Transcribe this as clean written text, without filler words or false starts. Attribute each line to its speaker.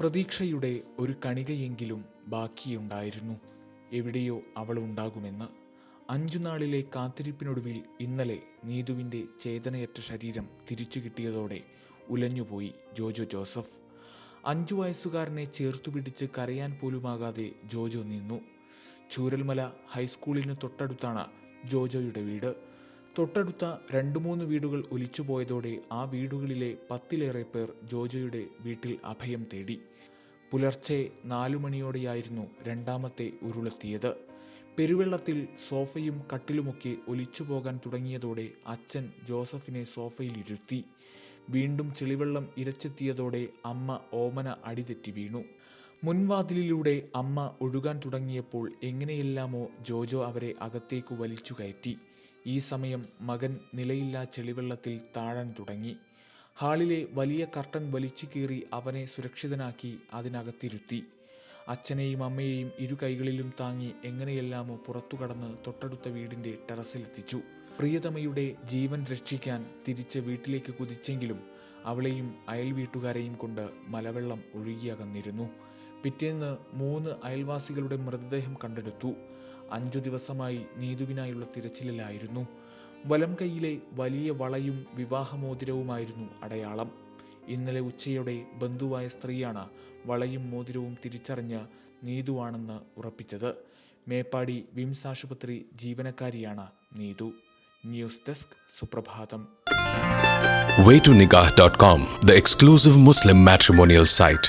Speaker 1: പ്രതീക്ഷയുടെ ഒരു കണികയെങ്കിലും ബാക്കിയുണ്ടായിരുന്നു. എവിടെയോ അവൾ ഉണ്ടാകുമെന്ന്. 5 നാളിലെ കാത്തിരിപ്പിനൊടുവിൽ ഇന്നലെ നീതുവിൻ്റെ ചേതനയറ്റ ശരീരം തിരിച്ചു കിട്ടിയതോടെ ഉലഞ്ഞുപോയി ജോജോ ജോസഫ്. 5 വയസ്സുകാരനെ ചേർത്തുപിടിച്ച് കരയാൻ പോലുമാകാതെ ജോജോ നിന്നു. ചൂരൽമല ഹൈസ്കൂളിന് തൊട്ടടുത്താണ് ജോജോയുടെ വീട്. തൊട്ടടുത്ത 2-3 വീടുകൾ ഒലിച്ചുപോയതോടെ ആ വീടുകളിലെ 10-ലേറെ പേർ ജോജോയുടെ വീട്ടിൽ അഭയം തേടി. പുലർച്ചെ 4 മണിയോടെയായിരുന്നു രണ്ടാമത്തെ ഉരുളെത്തിയത്. പെരുവെള്ളത്തിൽ സോഫയും കട്ടിലുമൊക്കെ ഒലിച്ചുപോകാൻ തുടങ്ങിയതോടെ അച്ഛൻ ജോസഫിനെ സോഫയിലിരുത്തി. വീണ്ടും ചെളിവെള്ളം ഇരച്ചെത്തിയതോടെ അമ്മ ഓമന അടിതെറ്റി വീണു. മുൻവാതിലിലൂടെ അമ്മ ഒഴുകാൻ തുടങ്ങിയപ്പോൾ എങ്ങനെയെല്ലാമോ ജോജോ അവരെ അകത്തേക്ക് വലിച്ചു കയറ്റി. ഈ സമയം മകൻ നിലയില്ലാ ചെളിവെള്ളത്തിൽ താഴാൻ തുടങ്ങി. ഹാളിലെ വലിയ കർട്ടൻ വലിച്ചു കീറി അവനെ സുരക്ഷിതനാക്കി അതിനകത്തിരുത്തി. അച്ഛനെയും അമ്മയെയും 2 കൈകളിലും താങ്ങി എങ്ങനെയെല്ലാമോ പുറത്തു കടന്ന് തൊട്ടടുത്ത വീടിൻ്റെ ടെറസിലെത്തിച്ചു. പ്രിയതമയുടെ ജീവൻ രക്ഷിക്കാൻ തിരിച്ച് വീട്ടിലേക്ക് കുതിച്ചെങ്കിലും അവളെയും അയൽ വീട്ടുകാരെയും കൊണ്ട് മലവെള്ളം ഒഴുകിയകന്നിരുന്നു. പിറ്റേന്ന് 3 അയൽവാസികളുടെ മൃതദേഹം കണ്ടെടുത്തു. 5 ദിവസമായി നീതുവിനായുള്ള തിരച്ചിലിലായിരുന്നു. വലം കൈയിലെ വലിയ വളയും വിവാഹമോതിരവുമായിരുന്നു അടയാളം. ഇന്നലെ ഉച്ചയോടെ ബന്ധുവായ സ്ത്രീയാണ് വളയും മോതിരവും തിരിച്ചറിഞ്ഞ് നീതുവാണെന്ന് ഉറപ്പിച്ചത്. മേപ്പാടി വിംസ് ആശുപത്രി ജീവനക്കാരിയാണ് നീതു. ന്യൂസ് ഡെസ്ക് സുപ്രഭാതം.
Speaker 2: Waytonikah.com, the exclusive Muslim matrimonial site.